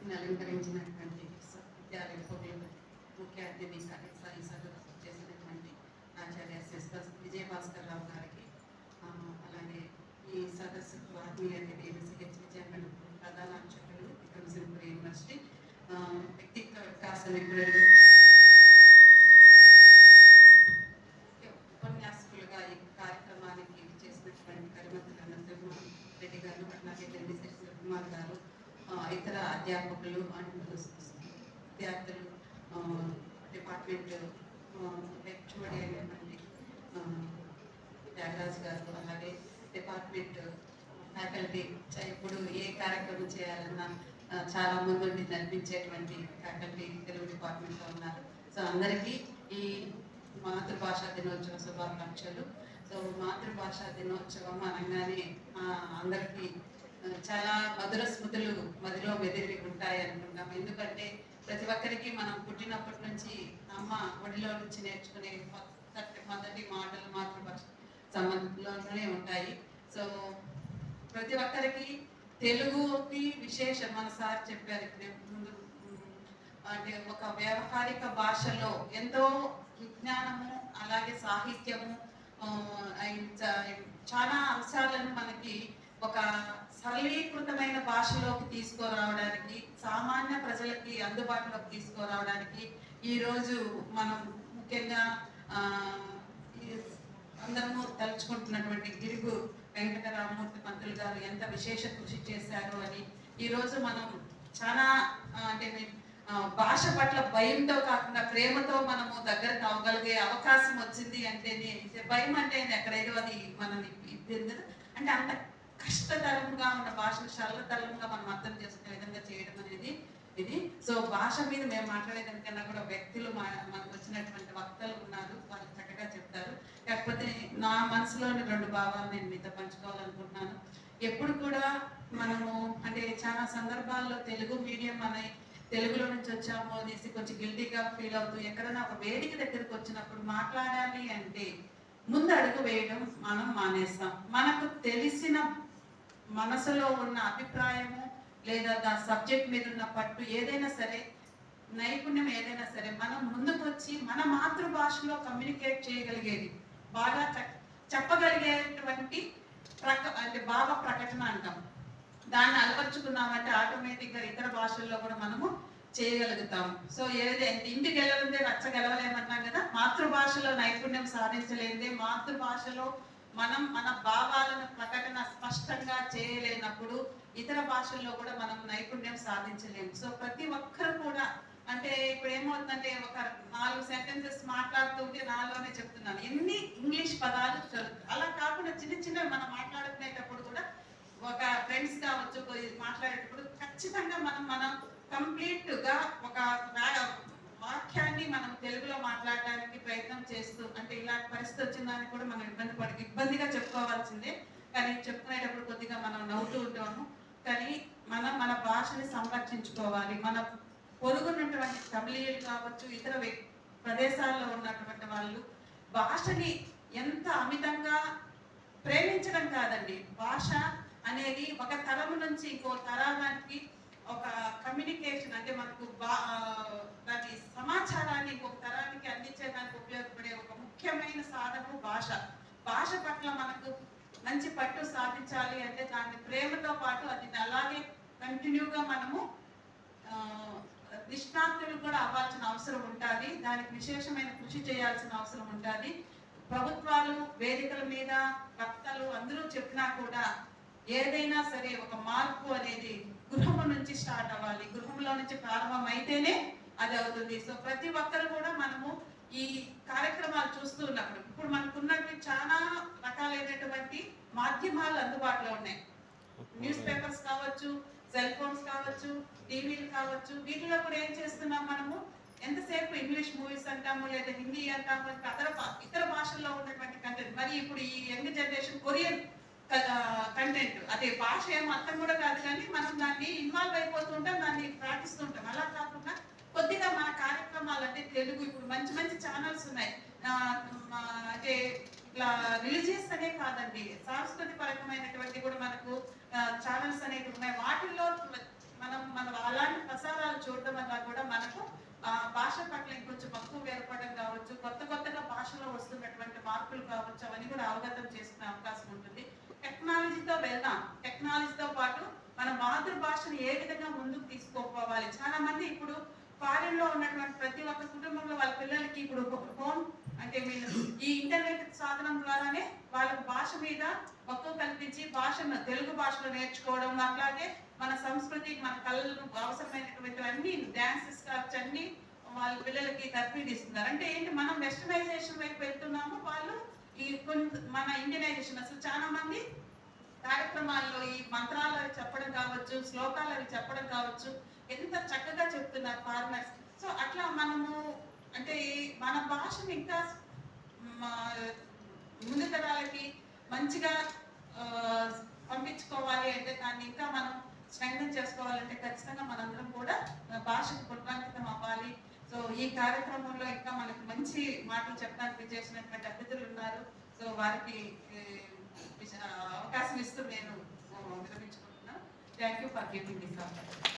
వేదికను అలంకరించినటువంటి విద్యాలయ ముఖ్య అతిథి సాయి సదస్సు చేసినటువంటి ఆచార్య సిస్టర్ విజయభాస్కర్ రావు గారికి, అలాగే ఈ సదస్సుకు ఆత్మీయ అతిథి సిహెచ్ విజయగణ్ ప్రధాన అర్చకులు విక్రమసింహపురి యూనివర్సిటీ వ్యక్తిత్వ వికాస నిపుణులు ఉపన్యాసకులుగా ఈ కార్యక్రమానికి చేసినటువంటి కరిమతుల నరసింహన్ రెడ్డి గారు, అలాగే జెండిశెట్టి శివకుమార్ గారు, ఇతర అధ్యాపకులు అండ్ విద్యార్థులు, డిపార్ట్మెంట్ హెచ్ఓడి అయినటువంటి త్యాగరాజ్ గారు, అలాగే డిపార్ట్మెంట్ ఫ్యాకల్టీ ఇప్పుడు ఏ కార్యక్రమం చేయాలన్నా చాలా ముందుండి నడిపించేటువంటి ఫ్యాకల్టీ తెలుగు డిపార్ట్మెంట్లో ఉన్నారు. సో అందరికీ ఈ మాతృభాషా దినోత్సవ శుభాకాంక్షలు. సో మాతృభాషా దినోత్సవం అనగానే అందరికీ చాలా మధుర స్మృతులు మదిలో మెదిలి ఉంటాయి అనుకుంటాం. ఎందుకంటే ప్రతి ఒక్కరికి మనం పుట్టినప్పటి నుంచి అమ్మ ఒడిలో నుంచి నేర్చుకునే మొదటి మాటలు మాతృభాష సంబంధంలోనే ఉంటాయి. సో ప్రతి ఒక్కరికి తెలుగుకి విశేషం మన సార్ చెప్పారు ముందు, అంటే ఒక వ్యవహారిక భాషలో ఎంతో విజ్ఞానము అలాగే సాహిత్యము చాలా అంశాలను మనకి ఒక సరళీకృతమైన భాషలోకి తీసుకురావడానికి, సామాన్య ప్రజలకి అందుబాటులోకి తీసుకురావడానికి ఈరోజు మనం ముఖ్యంగా అందరము తలుచుకుంటున్నటువంటి గిడుగు వెంకటరామమూర్తి పంతులు గారు ఎంత విశేష కృషి చేశారు అని ఈరోజు మనం చాలా అంటే భాష పట్ల భయంతో కాకుండా ప్రేమతో మనము దగ్గర కావగలిగే అవకాశం వచ్చింది అంటేనే, భయం అంటే ఎక్కడైతే అది మనల్ని ఇబ్బంది అంటే అంత కష్టతరంగా ఉన్న భాషను సరళతరంగా మనం అర్థం చేసుకునే విధంగా చేయడం అనేది ఇది. సో భాష మీద మేము మాట్లాడేదానికన్నా కూడా వ్యక్తులు మనకు వచ్చినటువంటి వక్తలు ఉన్నారు, వాళ్ళు చక్కగా చెప్తారు. కాకపోతే నా మనసులోని రెండు భావాలు నేను మీతో పంచుకోవాలనుకుంటున్నాను. ఎప్పుడు కూడా మనము అంటే చాలా సందర్భాల్లో తెలుగు మీడియం అనే తెలుగులో నుంచి వచ్చాము అనేసి కొంచెం గిల్టీగా ఫీల్ అవుతూ ఎక్కడైనా ఒక వేదిక దగ్గరికి వచ్చినప్పుడు మాట్లాడాలి అంటే ముందు అడుగు వేయడం మనం మానేస్తాం. మనకు తెలిసిన మనసులో ఉన్న అభిప్రాయము లేదా దాని సబ్జెక్ట్ మీద ఉన్న పట్టు ఏదైనా సరే, నైపుణ్యం ఏదైనా సరే మనం ముందుకు వచ్చి మన మాతృభాషలో కమ్యూనికేట్ చేయగలిగేది, బాగా చెప్పగలిగేటువంటి అంటే భావ ప్రకటన అంటాం. దాన్ని అలవర్చుకున్నామంటే ఆటోమేటిక్గా ఇతర భాషల్లో కూడా మనము చేయగలుగుతాం. సో ఏదైతే ఇంటికి వెళ్ళలేదే రచ్చ గెలవలేమన్నాం కదా, మాతృభాషలో నైపుణ్యం సాధించలేదే, మాతృభాషలో మనం మన భావాలను ప్రకటన స్పష్టంగా చేయలేనప్పుడు ఇతర భాషల్లో కూడా మనం నైపుణ్యం సాధించలేము. సో ప్రతి ఒక్కరు కూడా అంటే ఇప్పుడు ఏమవుతుందంటే ఒక 4 సెంటెన్సెస్ మాట్లాడుతుంటే నాలోనే చెప్తున్నాను ఎన్ని ఇంగ్లీష్ పదాలు, అలా కాకుండా చిన్న చిన్న మనం మాట్లాడుకునేటప్పుడు కూడా ఒక ఫ్రెండ్స్ కావచ్చు మాట్లాడేటప్పుడు ఖచ్చితంగా మనం కంప్లీట్ గా ఒక వాక్యాన్ని మనం తెలుగులో మాట్లాడడానికి ప్రయత్నం చేస్తూ, అంటే ఇలాంటి పరిస్థితి వచ్చిందని కూడా మనం ఇబ్బందిగా చెప్పుకోవాల్సిందే. కానీ చెప్పుకునేటప్పుడు కొద్దిగా మనం నవ్వుతూ ఉంటాము. కానీ మనం మన భాషని సంరక్షించుకోవాలి. మన పొరుగున్నటువంటి తమిళీయులు కావచ్చు, ఇతర ప్రదేశాల్లో ఉన్నటువంటి వాళ్ళు భాషని ఎంత అమితంగా ప్రేమించడం కాదండి, భాష అనేది ఒక తరం నుంచి ఇంకో తరానికి ఒక కమ్యూనికేషన్ అంటే మనకు దాని సమాచారాన్ని ఇంకొక తరానికి అందించేదానికి ఉపయోగపడే ఒక ముఖ్యమైన సాధనం భాష. భాష పట్ల మనకు మంచి పట్టు సాధించాలి అంటే దాని ప్రేమతో పాటు అది అలాగే కంటిన్యూగా మనము నిష్ణాతులు కూడా అవ్వాల్సిన అవసరం ఉంటుంది. దానికి విశేషమైన కృషి చేయాల్సిన అవసరం ఉంటుంది. ప్రభుత్వాలు వేదికల మీద వక్తలు అందరూ చెప్పినా కూడా ఏదైనా సరే ఒక మార్పు అనేది గృహం నుంచి స్టార్ట్ అవ్వాలి, గృహంలో నుంచి ప్రారంభం అయితేనే అది అవుతుంది. సో ప్రతి ఒక్కరు కూడా మనము ఈ కార్యక్రమాలు చూస్తూ ఉన్నప్పుడు ఇప్పుడు మనకున్నటువంటి చాలా రకాలైనటువంటి మాధ్యమాలు అందుబాటులో ఉన్నాయి. న్యూస్ పేపర్స్ కావచ్చు, సెల్ ఫోన్స్ కావచ్చు, టీవీలు కావచ్చు, వీటిలో కూడా ఏం చేస్తున్నాం మనము ఎంతసేపు ఇంగ్లీష్ మూవీస్ అంటాము లేదా హిందీ అంటాము, ఇతర భాషల్లో ఉన్నటువంటి కంటెంట్. మరి ఇప్పుడు ఈ యంగ్ జనరేషన్ కొరియన్ కంటెంట్, అదే భాష ఏం అర్థం కూడా కాదు కానీ మనం దాన్ని ఇన్వాల్వ్ అయిపోతుంటాం, దాన్ని ప్రార్థిస్తుంటాం. అలా కాకుండా కొద్దిగా మన కార్యక్రమాలు అంటే తెలుగు ఇప్పుడు మంచి మంచి ఛానల్స్ ఉన్నాయి. అంటే ఇట్లా రిలీజియస్ అనే కాదండి, సాంస్కృతిక పరమైనటువంటి కూడా మనకు ఛానల్స్ అనేవి ఉన్నాయి. వాటిల్లో మనం అలాంటి భాషలో వస్తున్నటువంటి మార్పులు కావచ్చు అవన్నీ కూడా అవగతం చేసుకునే అవకాశం ఉంటుంది. టెక్నాలజీతో వెళ్దాం, టెక్నాలజీతో పాటు మన మాతృభాషను ఏ విధంగా ముందుకు తీసుకోపోవాలి. చాలా మంది ఇప్పుడు ఫారెన్ లో ఉన్నటువంటి ప్రతి ఒక్క కుటుంబంలో వాళ్ళ పిల్లలకి ఇప్పుడు హోమ్ అంటే మీరు ఈ ఇంటర్నెట్ సాధనం ద్వారానే వాళ్ళ భాష మీద మక్కువ కల్పించి భాషను తెలుగు భాషలో నేర్చుకోవడం, అట్లాగే మన సంస్కృతి మన కళలకు అవసరమైనటువంటి అన్ని డాన్సెస్ కావచ్చు అన్ని వాళ్ళ పిల్లలకి తర్ఫీదిస్తున్నారు. అంటే ఏంటి, మనం వెస్టర్నైజేషన్ వైపు వెళ్తున్నాము, వాళ్ళు ఈ మన ఇండియనైజేషన్. అసలు చాలా మంది కార్యక్రమాల్లో ఈ మంత్రాలు అవి చెప్పడం కావచ్చు, శ్లోకాలు అవి చెప్పడం కావచ్చు, ఎంత చక్కగా చెప్తున్నారు ఫారినర్స్. సో అట్లా మనము అంటే మన భాషను ఇంకా ముందు తరాలకి మంచిగా పంపించుకోవాలి అంటే దాన్ని ఇంకా మనం స్ట్రెంగ్తన్ చేసుకోవాలంటే ఖచ్చితంగా మనందరం కూడా భాషకు పునరాంకితం అవ్వాలి. సో ఈ కార్యక్రమంలో ఇంకా మనకు మంచి మాటలు చెప్పడానికి చేసినటువంటి అతిథులు ఉన్నారు. సో వారికి అవకాశం ఇస్తూ నేను విరమించుకుంటున్నాను. Thank you for giving this opportunity.